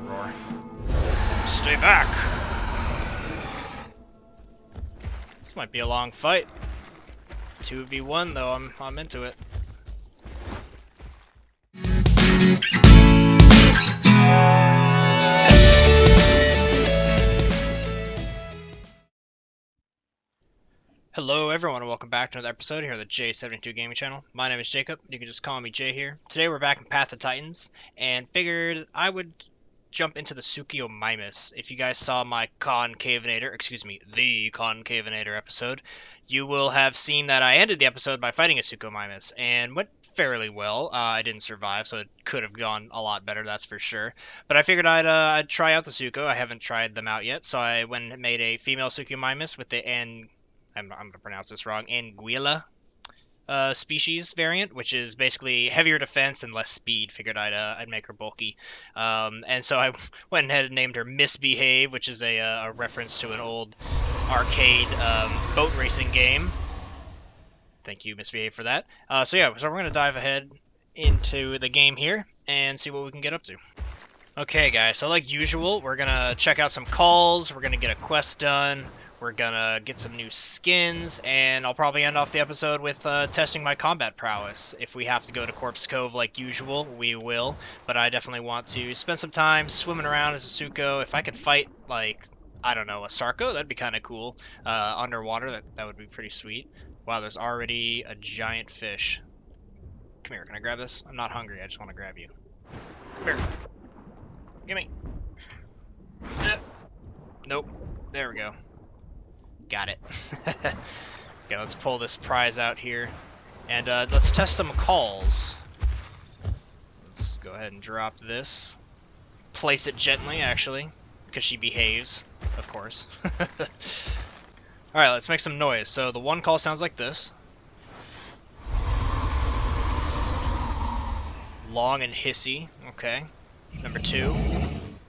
roar. Stay back! This might be a long fight. 2v1 though, I'm into it. Hello everyone and welcome back to another episode here on the J72 Gaming Channel. My name is Jacob, you can just call me Jay here. Today we're back in Path of Titans, and figured I would jump into the Suchomimus. If you guys saw my the Concavenator episode, you will have seen that I ended the episode by fighting a Suchomimus, and went fairly well. I didn't survive, so it could have gone a lot better, that's for sure. But I figured I'd try out the Sucho. I haven't tried them out yet, so I went and made a female Suchomimus with the I'm going to pronounce this wrong, Anguilla species variant, which is basically heavier defense and less speed. Figured I'd make her bulky. And so I went ahead and named her Misbehave, which is a reference to an old arcade boat racing game. Thank you, Misbehave, for that. So we're going to dive ahead into the game here and see what we can get up to. Okay, guys, so like usual, we're going to check out some calls, we're going to get a quest done, we're gonna get some new skins, and I'll probably end off the episode with testing my combat prowess. If we have to go to Corpse Cove like usual, we will, but I definitely want to spend some time swimming around as a Sucho. If I could fight, like, I don't know, a Sarco, that'd be kind of cool. Underwater, that would be pretty sweet. Wow, there's already a giant fish. Come here, can I grab this? I'm not hungry, I just want to grab you. Come here. Gimme. Nope. There we go. Got it. Okay, let's pull this prize out here, and let's test some calls. Let's go ahead and drop this. Place it gently, actually, because she behaves, of course. Alright, let's make some noise. So the one call sounds like this. Long and hissy, okay. Number 2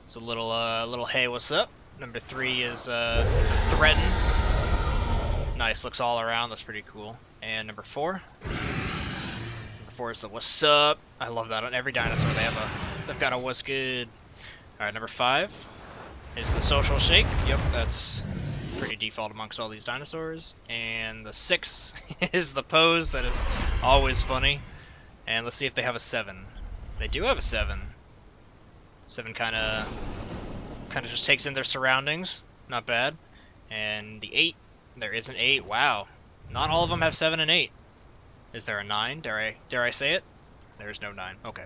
is a little hey, what's up? Number 3 is threaten. Nice, looks all around, that's pretty cool. And number 4? Number 4 is the what's up. I love that on every dinosaur, they've got a what's good. Alright, number 5 is the social shake. Yep, that's pretty default amongst all these dinosaurs. And the 6 is the pose, that is always funny. And let's see if they have a 7. They do have a 7. 7 kinda just takes in their surroundings, not bad. And the 8, there is an 8. Wow, not all of them have 7 and 8. Is there a 9? Dare I say it? There is no 9. Okay.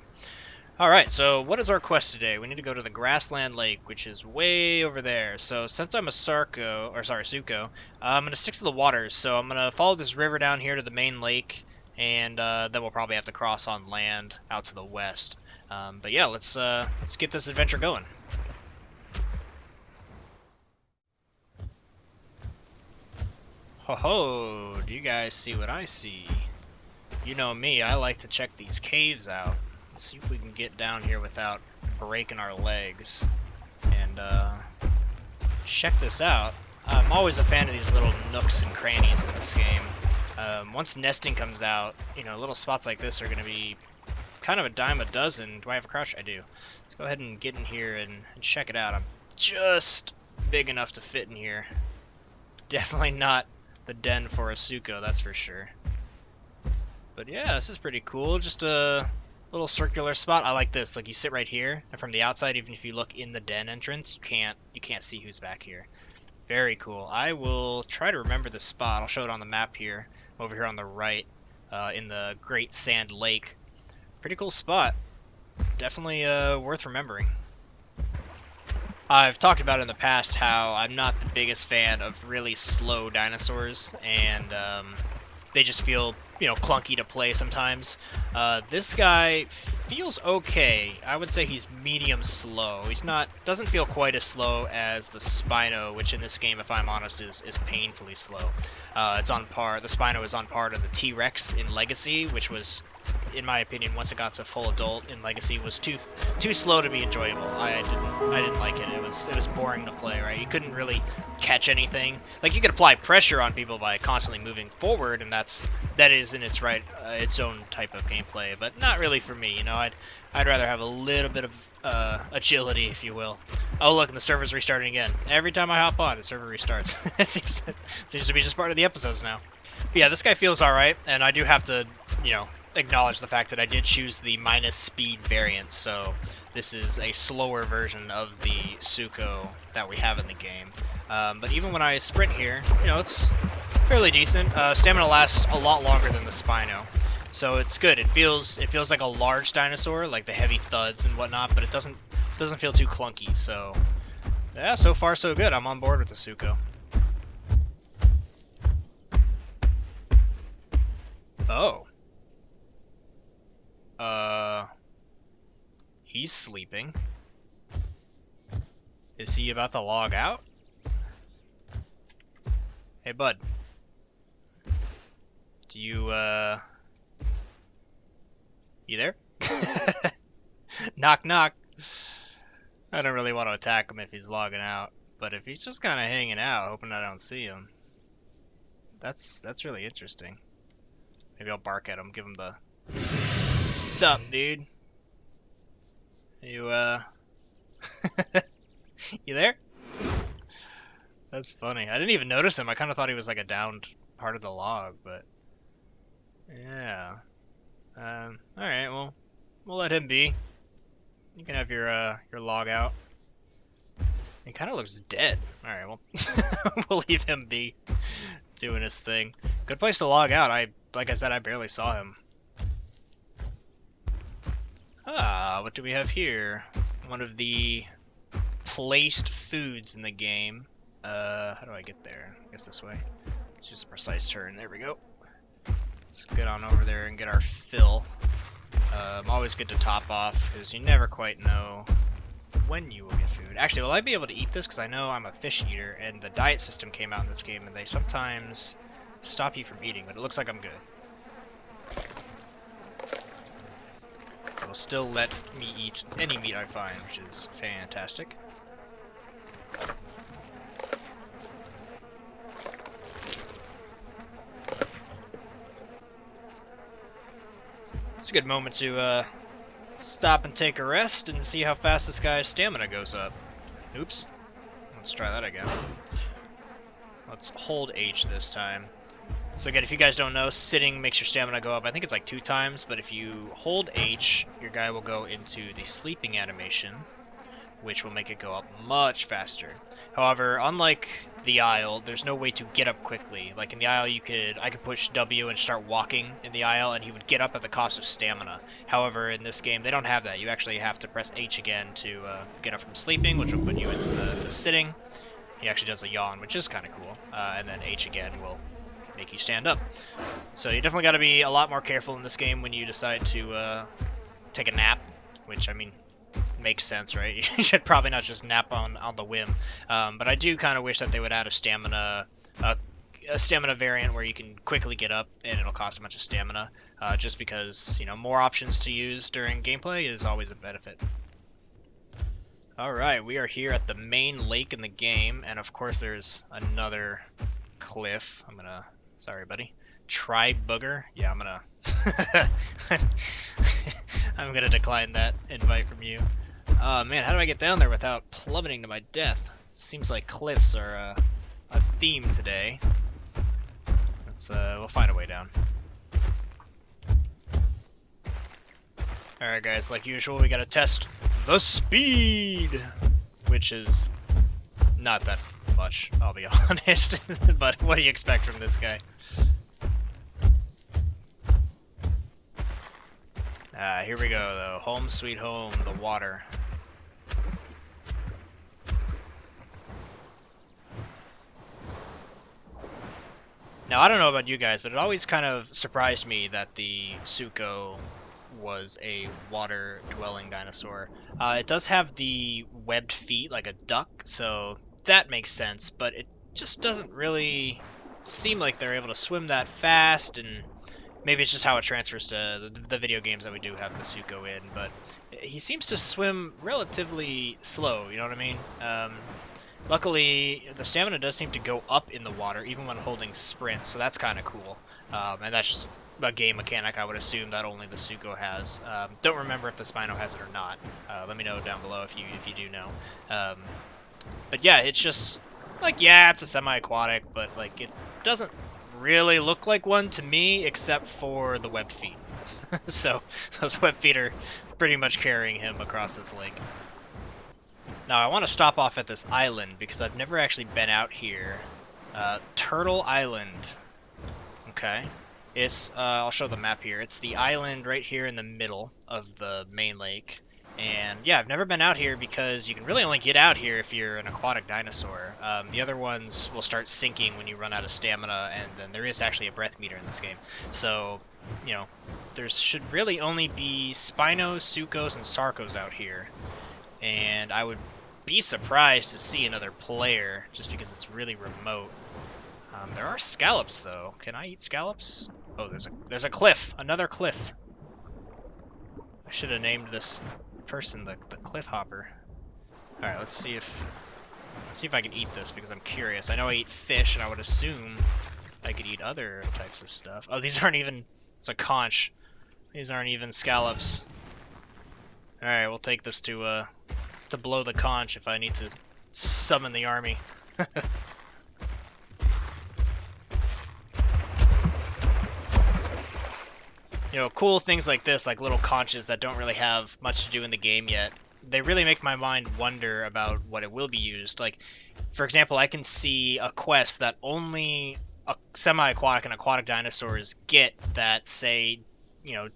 All right. So what is our quest today? We need to go to the Grassland Lake, which is way over there. So since I'm a Sucho, I'm gonna stick to the waters. So I'm gonna follow this river down here to the main lake, and then we'll probably have to cross on land out to the west. But yeah, let's get this adventure going. Ho-ho, do you guys see what I see? You know me, I like to check these caves out. Let's see if we can get down here without breaking our legs. And check this out. I'm always a fan of these little nooks and crannies in this game. Once nesting comes out, you know, little spots like this are going to be kind of a dime a dozen. Do I have a crouch? I do. Let's go ahead and get in here and check it out. I'm just big enough to fit in here. Definitely not the den for a Sucho, that's for sure. But yeah, this is pretty cool. Just a little circular spot. I like this. Like, you sit right here, and from the outside, even if you look in the den entrance, you can't see who's back here. Very cool. I will try to remember the spot. I'll show it on the map here, over here on the right, in the Great Sand Lake. Pretty cool spot. Definitely worth remembering. I've talked about in the past how I'm not the biggest fan of really slow dinosaurs, and they just feel, you know, clunky to play sometimes. This guy feels okay. I would say he's medium slow. Doesn't feel quite as slow as the Spino, which in this game, if I'm honest, is painfully slow. It's on par. The Spino is on par to the T-Rex in Legacy, which was, in my opinion, once it got to full adult in Legacy, was too slow to be enjoyable. I didn't like it. It was boring to play, right? You couldn't really catch anything. Like, you could apply pressure on people by constantly moving forward, and that is in its right its own type of gameplay, but not really for me. You know, I'd rather have a little bit of agility, if you will. Oh look, and the server's restarting again. Every time I hop on, the server restarts. It seems to be just part of the episodes now. But yeah, this guy feels alright, and I do have to, you know, acknowledge the fact that I did choose the minus speed variant, so this is a slower version of the Sucho that we have in the game. But even when I sprint here, you know, it's fairly decent. Stamina lasts a lot longer than the Spino, so it's good. It feels like a large dinosaur, like the heavy thuds and whatnot, but it doesn't feel too clunky. So yeah, so far so good. I'm on board with the Sucho. Oh. He's sleeping. Is he about to log out? Hey, bud. Do you, You there? Knock, knock. I don't really want to attack him if he's logging out, but if he's just kind of hanging out, hoping I don't see him, that's really interesting. Maybe I'll bark at him, give him the sup, dude. You, you there? That's funny. I didn't even notice him. I kind of thought he was like a downed part of the log, but yeah. Alright, well, we'll let him be. You can have your log out. He kind of looks dead. Alright, well, we'll leave him be, doing his thing. Good place to log out. Like I said, I barely saw him. Ah, what do we have here? One of the placed foods in the game. How do I get there? I guess this way. It's just a precise turn. There we go. Let's get on over there and get our fill. Always good to top off, because you never quite know when you will get food. Actually, will I be able to eat this? Because I know I'm a fish eater, and the diet system came out in this game, and they sometimes stop you from eating, but it looks like I'm good. It'll still let me eat any meat I find, which is fantastic. It's a good moment to stop and take a rest and see how fast this guy's stamina goes up. Oops. Let's try that again. Let's hold H this time. So again, if you guys don't know, sitting makes your stamina go up. I think it's like 2 times, but if you hold H, your guy will go into the sleeping animation, which will make it go up much faster. However, unlike the aisle, there's no way to get up quickly. Like in the aisle, I could push W and start walking in the aisle, and he would get up at the cost of stamina. However, in this game, they don't have that. You actually have to press H again to get up from sleeping, which will put you into the sitting. He actually does a yawn, which is kind of cool. And then H again will make you stand up. So you definitely got to be a lot more careful in this game when you decide to take a nap, which, I mean, makes sense, right? You should probably not just nap on the whim. But I do kind of wish that they would add a stamina variant where you can quickly get up and it'll cost a bunch of stamina, just because, you know, more options to use during gameplay is always a benefit. Alright, we are here at the main lake in the game, and of course there's another cliff. Sorry, buddy. Try booger? Yeah, I'm gonna decline that invite from you. Oh man, how do I get down there without plummeting to my death? Seems like cliffs are a theme today. We'll find a way down. Alright guys, like usual, we gotta test the speed! Which is not that much, I'll be honest. But what do you expect from this guy? Here we go though. Home sweet home, the water. Now, I don't know about you guys, but it always kind of surprised me that the Sucho was a water-dwelling dinosaur. It does have the webbed feet like a duck, so that makes sense, but it just doesn't really seem like they're able to swim that fast, and maybe it's just how it transfers to the video games that we do have the Sucho in, but he seems to swim relatively slow, you know what I mean? Luckily, the stamina does seem to go up in the water, even when holding sprint, so that's kind of cool. And that's just a game mechanic I would assume that only the Sucho has. Don't remember if the Spino has it or not. Let me know down below if you do know. But yeah, it's just like, yeah, it's a semi-aquatic, but like it doesn't really look like one to me except for the webbed feet. So those webbed feet are pretty much carrying him across this lake. Now I want to stop off at this island because I've never actually been out here. Turtle Island. Okay. It's, I'll show the map here. It's the island right here in the middle of the main lake. And yeah, I've never been out here because you can really only get out here if you're an aquatic dinosaur. The other ones will start sinking when you run out of stamina, and then there is actually a breath meter in this game. So, you know, there should really only be Spinos, Suchos, and Sarcos out here. And I would be surprised to see another player, just because it's really remote. There are scallops, though. Can I eat scallops? Oh, there's a cliff. Another cliff. I should have named this person the cliff hopper. All right, let's see if I can eat this because I'm curious. I know I eat fish, and I would assume I could eat other types of stuff. Oh, these aren't even. It's a conch. These aren't even scallops. All right, we'll take this to blow the conch if I need to summon the army. You know, cool things like this, like little conches that don't really have much to do in the game yet, they really make my mind wonder about what it will be used. Like, for example, I can see a quest that only semi-aquatic and aquatic dinosaurs get that say, you know,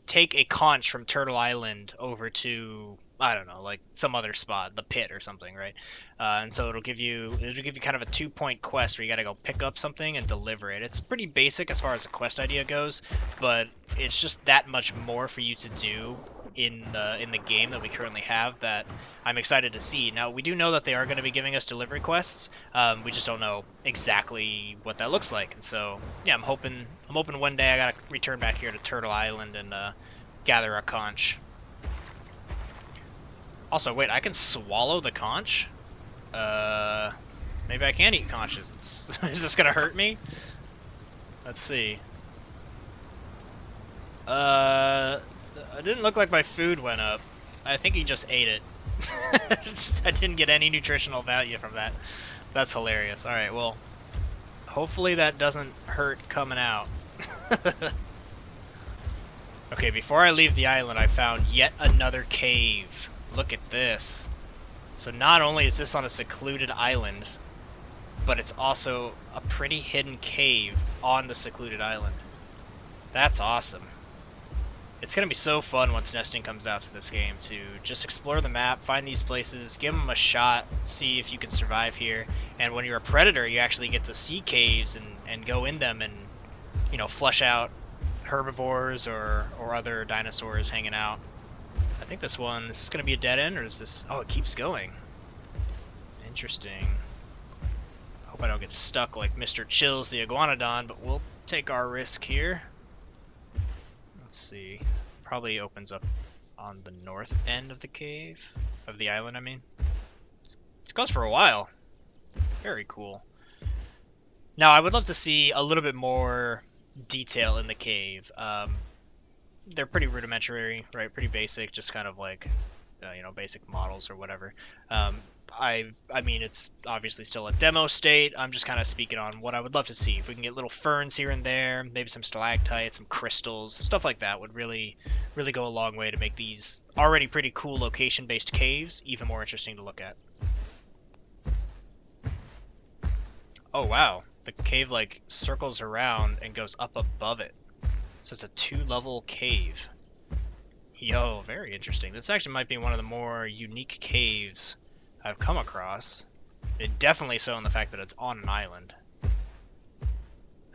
take a conch from Turtle Island over to, I don't know, like some other spot, the pit or something, right? And so it'll give you kind of a 2-point quest where you got to go pick up something and deliver it. It's pretty basic as far as the quest idea goes, but it's just that much more for you to do in the game that we currently have that I'm excited to see. Now, we do know that they are going to be giving us delivery quests. We just don't know exactly what that looks like. And so, yeah, I'm hoping one day I got to return back here to Turtle Island and gather a conch. Also, wait, I can swallow the conch? Maybe I can eat conches. Is this gonna hurt me? Let's see. It didn't look like my food went up. I think he just ate it. I didn't get any nutritional value from that. That's hilarious. Alright, well, hopefully that doesn't hurt coming out. Okay, before I leave the island, I found yet another cave. Look at this. So not only is this on a secluded island, but it's also a pretty hidden cave on the secluded island. That's awesome. It's going to be so fun once nesting comes out to this game to just explore the map, find these places, give them a shot, see if you can survive here. And when you're a predator, you actually get to see caves and go in them and, you know, flush out herbivores or other dinosaurs hanging out. I think this is going to be a dead end, or is this... Oh, it keeps going. Interesting. Hope I don't get stuck like Mr. Chills the Iguanodon, but we'll take our risk here. Let's see. Probably opens up on the north end of the cave. Of the island, I mean. It goes for a while. Very cool. Now, I would love to see a little bit more detail in the cave. They're pretty rudimentary, right? Pretty basic, just kind of like, you know, basic models or whatever. I mean, it's obviously still a demo state. I'm just kind of speaking on what I would love to see. If we can get little ferns here and there, maybe some stalactites, some crystals, stuff like that would really go a long way to make these already pretty cool location-based caves even more interesting to look at. Oh, wow. The cave, like, circles around and goes up above it. So it's a 2-level cave. Yo, very interesting. This actually might be one of the more unique caves I've come across. It definitely so in the fact that it's on an island.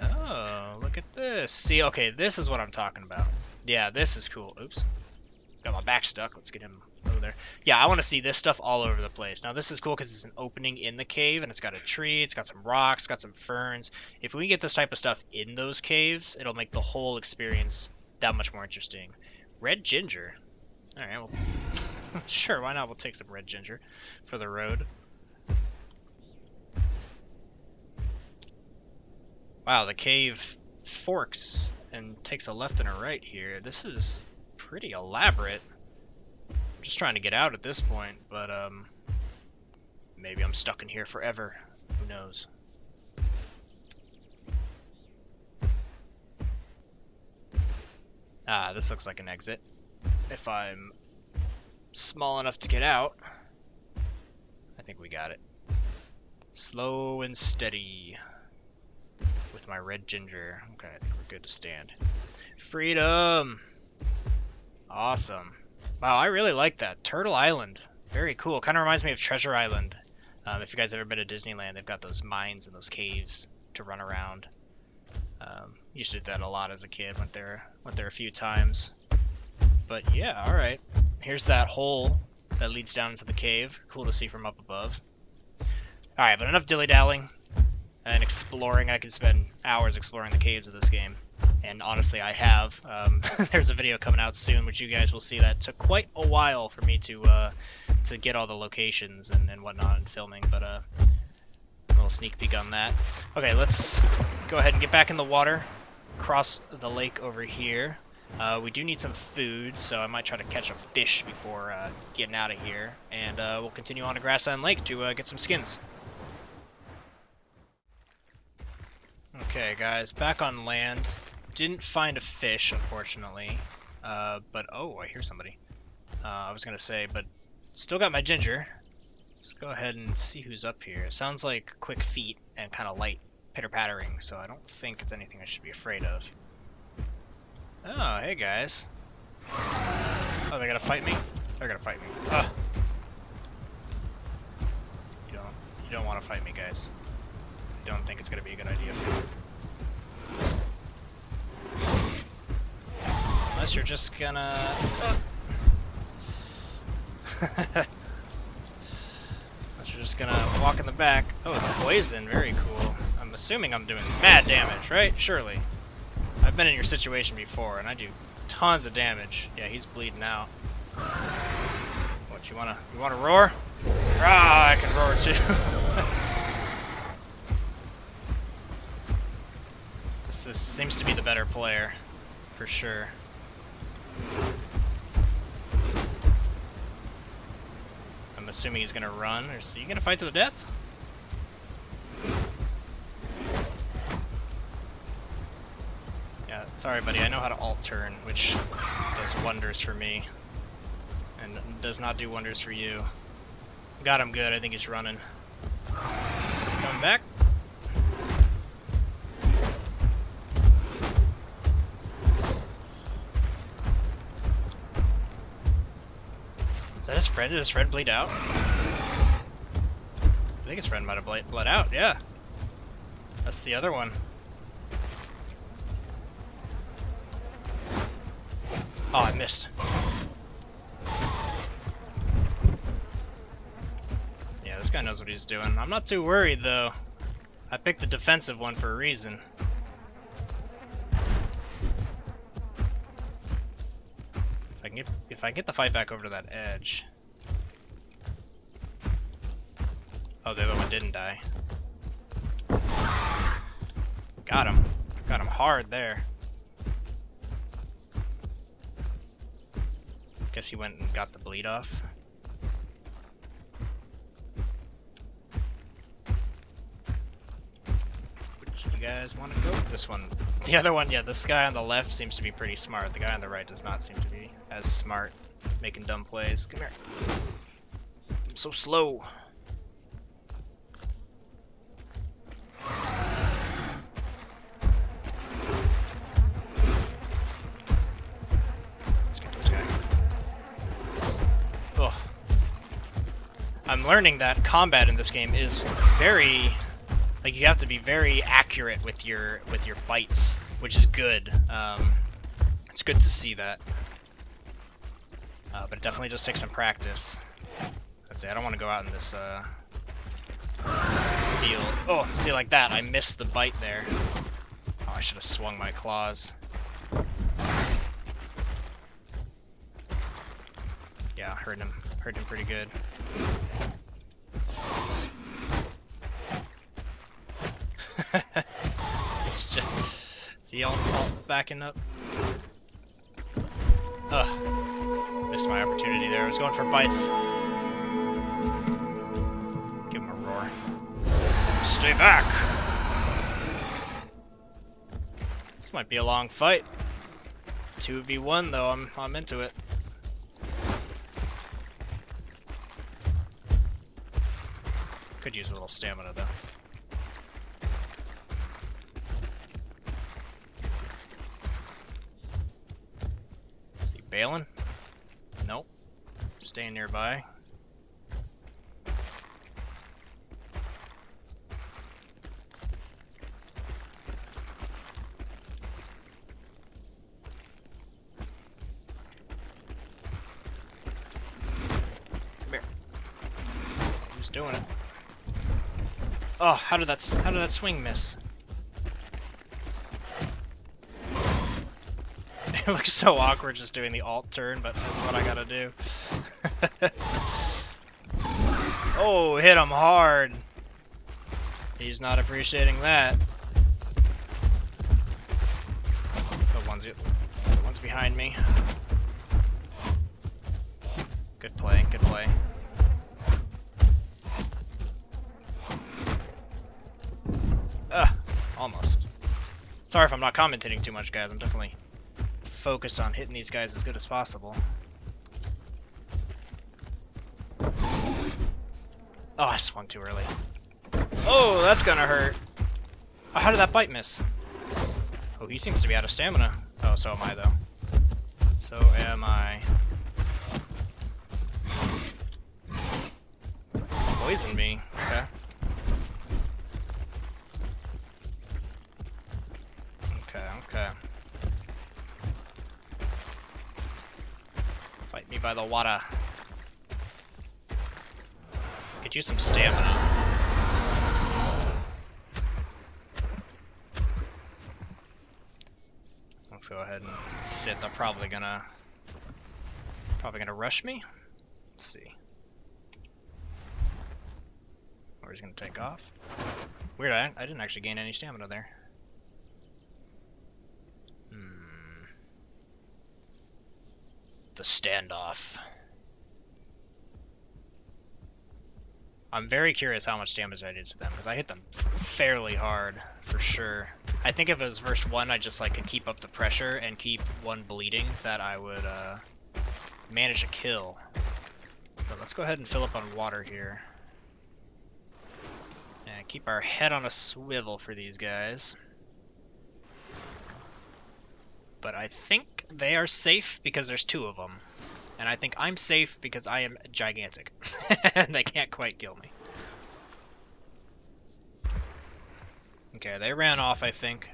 Oh, look at this. See, okay, this is what I'm talking about. Yeah, this is cool. Oops. Got my back stuck. Let's get him over there. Yeah, I want to see this stuff all over the place. Now, this is cool because it's an opening in the cave, and it's got a tree, it's got some rocks, it's got some ferns. If we get this type of stuff in those caves, it'll make the whole experience that much more interesting. Red ginger. All right, well, sure, why not? We'll take some red ginger for the road. Wow, the cave forks and takes a left and a right here. This is pretty elaborate. I'm just trying to get out at this point, but maybe I'm stuck in here forever. Who knows? Ah, this looks like an exit. If I'm small enough to get out, I think we got it. Slow and steady with my red ginger. Okay, I think we're good to stand. Freedom! Awesome. Wow, I really like that. Turtle Island. Very cool. Kind of reminds me of Treasure Island. If you guys have ever been to Disneyland, they've got those mines and those caves to run around. Used to do that a lot as a kid. Went there a few times. But yeah, all right. Here's that hole that leads down into the cave. Cool to see from up above. All right, but enough dilly-dallying and exploring. I could spend hours exploring the caves of this game, and honestly, I have. There's a video coming out soon, which you guys will see. That took quite a while for me to get all the locations and whatnot and filming, but a little sneak peek on that. Okay, let's go ahead and get back in the water. Cross the lake over here. We do need some food, so I might try to catch a fish before getting out of here, and we'll continue on to Grassland Lake to get some skins. Okay, guys, back on land. Didn't find a fish, unfortunately, but oh, I hear somebody. I was gonna say, but still got my ginger. Let's go ahead and see who's up here. It sounds like quick feet and kind of light pitter-pattering, so I don't think it's anything I should be afraid of. Oh, hey guys. Oh, they're gonna fight me? They're gonna fight me. Ugh. You don't want to fight me, guys. I don't think it's gonna be a good idea for you. Unless you're just gonna... Unless you're just gonna walk in the back. Oh, poison, very cool. I'm assuming I'm doing mad damage, right? Surely. I've been in your situation before, and I do tons of damage. Yeah, he's bleeding out. What, you wanna roar? Ah, I can roar too. This seems to be the better player, for sure. I'm assuming he's gonna run, or is he gonna fight to the death? Yeah, sorry buddy, I know how to alt turn, which does wonders for me. And does not do wonders for you. Got him good, I think he's running. Coming back. Is that his friend? Did his friend bleed out? I think his friend might have bled out, yeah. That's the other one. Oh, I missed. Yeah, this guy knows what he's doing. I'm not too worried, though. I picked the defensive one for a reason. If I can get the fight back over to that edge. Oh, the other one didn't die. Got him. Got him hard there. Guess he went and got the bleed off. Which you guys want to go? This one. The other one, yeah, this guy on the left seems to be pretty smart. The guy on the right does not seem to be as smart, making dumb plays. Come here. I'm so slow. Let's get this guy. Ugh. I'm learning that combat in this game is very... like, you have to be very accurate with your bites, which is good. It's good to see that. But it definitely just takes some practice. Let's see, I don't want to go out in this field. Oh, see, like that, I missed the bite there. Oh, I should have swung my claws. Yeah, hurt him pretty good. See all backing up. Ugh. Missed my opportunity there. I was going for bites. Give him a roar. Stay back! This might be a long fight. 2v1 though, I'm into it. Could use a little stamina though. Is he bailing? Nope. Staying nearby. Come here. Who's doing it? Oh, how did that swing miss? It looks so awkward just doing the alt turn, but that's what I gotta do. Oh, hit him hard. He's not appreciating that. The one's behind me. Good play, good play. Almost. Sorry if I'm not commentating too much, guys. I'm definitely focused on hitting these guys as good as possible. Oh, I swung too early. Oh, that's gonna hurt. Oh, how did that bite miss? Oh, he seems to be out of stamina. Oh, so am I, though. So am I. Poisoned me. Okay. Okay. Fight me by the water. Get you some stamina. Let's go ahead and sit. They're probably gonna rush me. Let's see. Or he's gonna take off. Weird, I didn't actually gain any stamina there. The standoff. I'm very curious how much damage I did to them, because I hit them fairly hard, for sure. I think if it was verse 1, I just like could keep up the pressure and keep one bleeding, that I would manage a kill. But let's go ahead and fill up on water here. And keep our head on a swivel for these guys. But I think they are safe because there's 2 of them. And I think I'm safe because I am gigantic. And they can't quite kill me. Okay, they ran off, I think.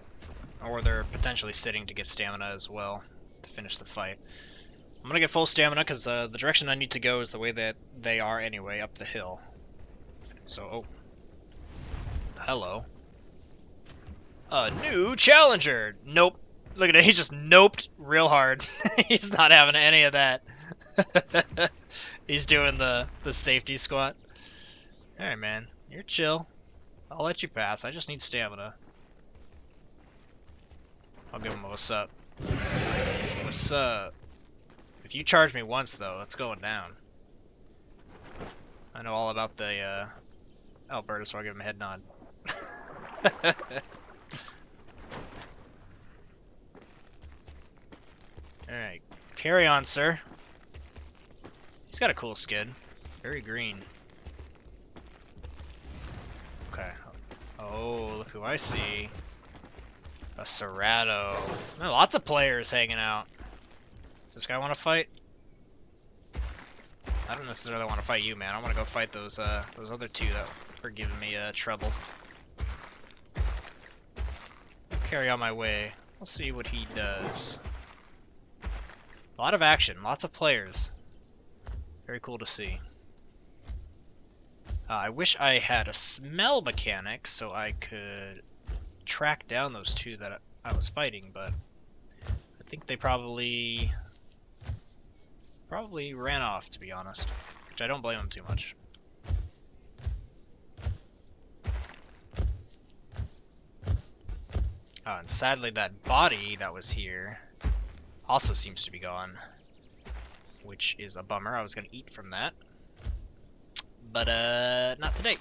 Or they're potentially sitting to get stamina as well to finish the fight. I'm gonna get full stamina because the direction I need to go is the way that they are anyway, up the hill. So, oh. Hello. A new challenger! Nope. Look at it, he just noped real hard. He's not having any of that. He's doing the safety squat. Alright, man. You're chill. I'll let you pass. I just need stamina. I'll give him a what's up. What's up? If you charge me once, though, it's going down. I know all about the Alberta, so I'll give him a head nod. Alright, carry on, sir. He's got a cool skin. Very green. Okay. Oh, look who I see. A Serrato. Oh, lots of players hanging out. Does this guy want to fight? I don't necessarily want to fight you, man. I want to go fight those other 2 that were giving me trouble. Carry on my way. We'll see what he does. A lot of action, lots of players. Very cool to see. I wish I had a smell mechanic so I could track down those 2 that I was fighting, but I think they probably ran off, to be honest, which I don't blame them too much. And sadly that body that was here also seems to be gone, which is a bummer. I was going to eat from that, but not today.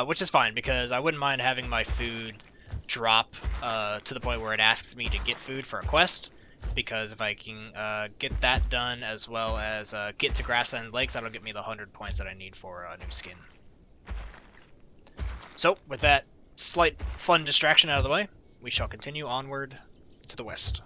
Which is fine, because I wouldn't mind having my food drop to the point where it asks me to get food for a quest, because if I can get that done as well as get to Grassland Lakes, that'll get me the 100 points that I need for a new skin. So, with that slight fun distraction out of the way, we shall continue onward to the west.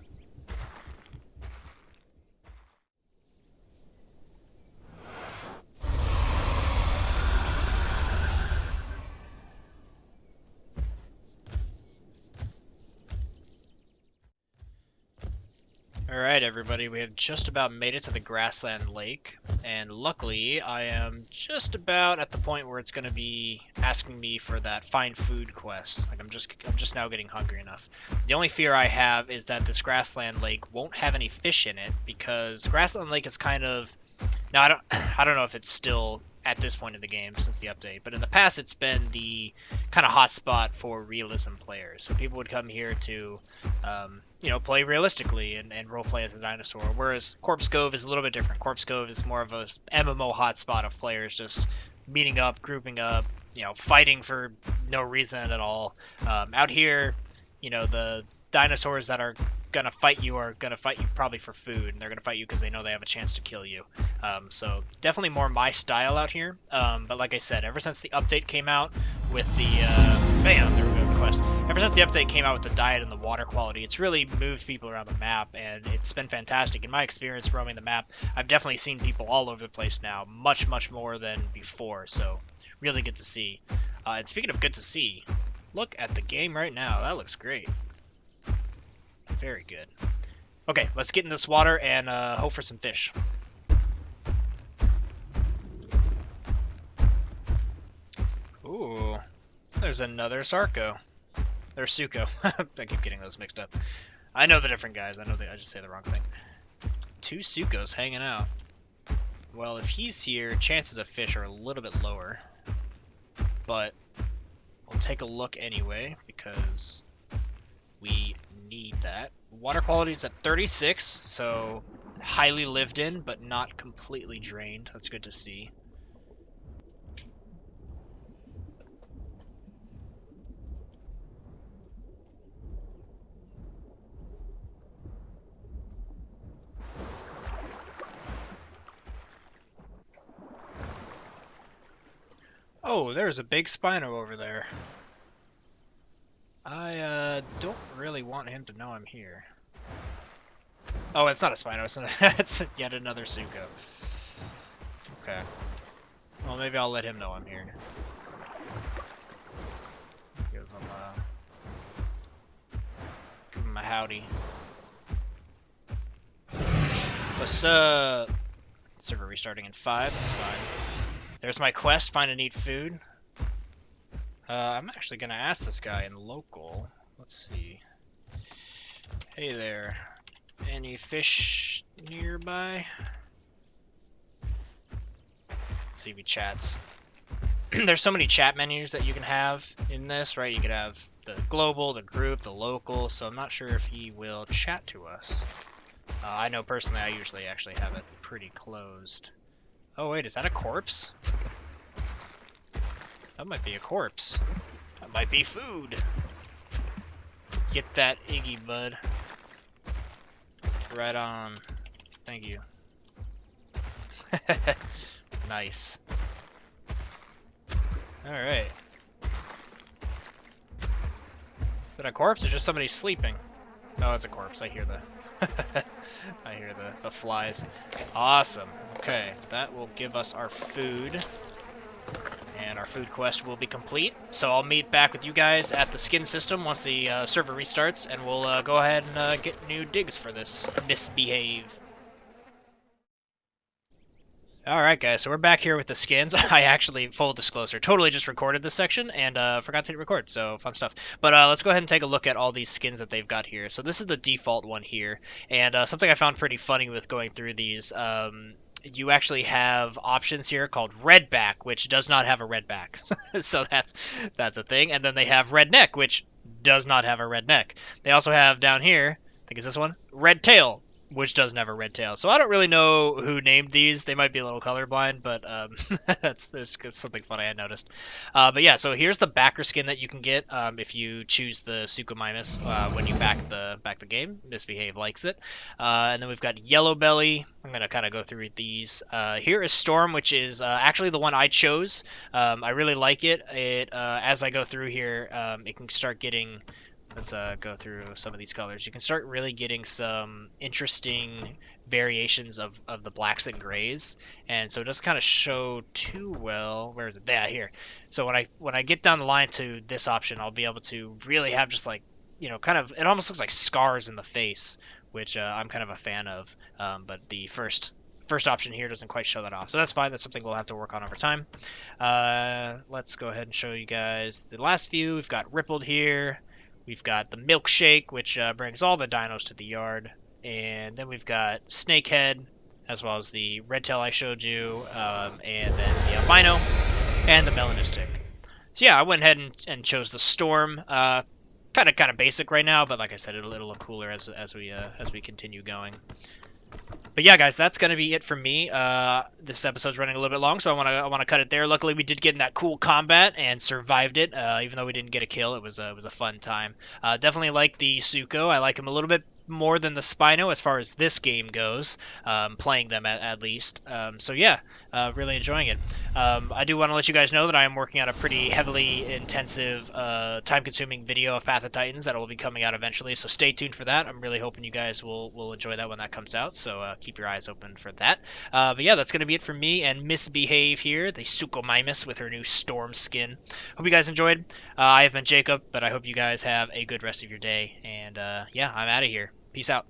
Alright everybody, we have just about made it to the Grassland Lake, and luckily I am just about at the point where it's going to be asking me for that find food quest. Like I'm just now getting hungry enough. The only fear I have is that this Grassland Lake won't have any fish in it, because Grassland Lake is kind of... Now I don't know if it's still at this point in the game since the update, but in the past it's been the kind of hot spot for realism players. So people would come here to you know, play realistically and roleplay as a dinosaur, whereas Corpse Cove is a little bit different. Corpse Cove is more of a MMO hotspot of players just meeting up, grouping up, you know, fighting for no reason at all. Out here, you know, the dinosaurs that are gonna fight you are gonna fight you probably for food, and they're gonna fight you because they know they have a chance to kill you. So definitely more my style out here. But like I said, ever since the update came out with the bam, there we go, quest. Ever since the update came out with the diet and the water quality, it's really moved people around the map, and it's been fantastic. In my experience roaming the map, I've definitely seen people all over the place now, much more than before. So really good to see. And speaking of good to see, look at the game right now. That looks great. Very good. Okay, let's get in this water and hope for some fish. Ooh, there's another Sarco. There's Sucho. I keep getting those mixed up. I know the different guys. I know I just say the wrong thing. Two Suchos hanging out. Well, if he's here, chances of fish are a little bit lower. But we'll take a look anyway, because we need that. Water quality is at 36, so highly lived in, but not completely drained. That's good to see. Oh, there's a big Spino over there. I don't really want him to know I'm here. Oh, it's not a Spino, it's yet another Sucho. Okay. Well, maybe I'll let him know I'm here. Give him a howdy. What's up? Server restarting in 5, that's fine. There's my quest, find and eat food. I'm actually gonna ask this guy in local. Let's see. Hey there. Any fish nearby? Let's see if he chats. There's so many chat menus that you can have in this, right? You could have the global, the group, the local, so I'm not sure if he will chat to us. I know personally I usually actually have it pretty closed. Oh wait, is that a corpse? That might be a corpse. That might be food. Get that Iggy, bud. Right on. Thank you. Nice. Alright. Is it a corpse or just somebody sleeping? No, it's a corpse. I hear the I hear the flies. Awesome. Okay, that will give us our food. And our food quest will be complete. So I'll meet back with you guys at the skin system once the server restarts, and we'll go ahead and get new digs for this misbehave. Alright guys, so we're back here with the skins. I actually, full disclosure, totally just recorded this section and forgot to hit record, so fun stuff. But let's go ahead and take a look at all these skins that they've got here. So this is the default one here, and something I found pretty funny with going through these, you actually have options here called red back, which does not have a red back. So that's a thing. And then they have red neck, which does not have a red neck. They also have down here, I think it's this one, red tail, which doesn't have a red tail. So I don't really know who named these. They might be a little colorblind, but that's something funny I noticed. But yeah, so here's the backer skin that you can get if you choose the Suchomimus when you back the game. Misbehave likes it. And then we've got Yellow Belly. I'm gonna kind of go through these. Here is Storm, which is actually the one I chose. I really like it. It as I go through here, it can start getting. Let's go through some of these colors. You can start really getting some interesting variations of the blacks and grays, and so it doesn't kind of show too well. Where is it? Yeah, here. So when I get down the line to this option, I'll be able to really have just like kind of it almost looks like scars in the face, which I'm kind of a fan of. But the first option here doesn't quite show that off, so that's fine. That's something we'll have to work on over time. Let's go ahead and show you guys the last few. We've got Rippled here. We've got the Milkshake, which brings all the dinos to the yard. And then we've got Snakehead, as well as the Red Tail I showed you, and then the Albino, and the Melanistic. So yeah, I went ahead and chose the Storm. Kind of basic right now, but like I said, it'll look cooler as we continue going. But yeah, guys, that's gonna be it for me. This episode's running a little bit long, so I wanna cut it there. Luckily, we did get in that cool combat and survived it. Even though we didn't get a kill, it was a fun time. Definitely like the Sucho. I like him a little bit more than the Spino as far as this game goes. Playing them at least. So yeah, really enjoying it. I do want to let you guys know that I am working on a pretty heavily intensive, time-consuming video of Path of Titans that will be coming out eventually. So stay tuned for that. I'm really hoping you guys will enjoy that when that comes out. So keep your eyes open for that. But yeah, that's going to be it for me and Misbehave here, the Suchomimus with her new Storm skin. Hope you guys enjoyed. I have been Jacob, but I hope you guys have a good rest of your day. And yeah, I'm out of here. Peace out.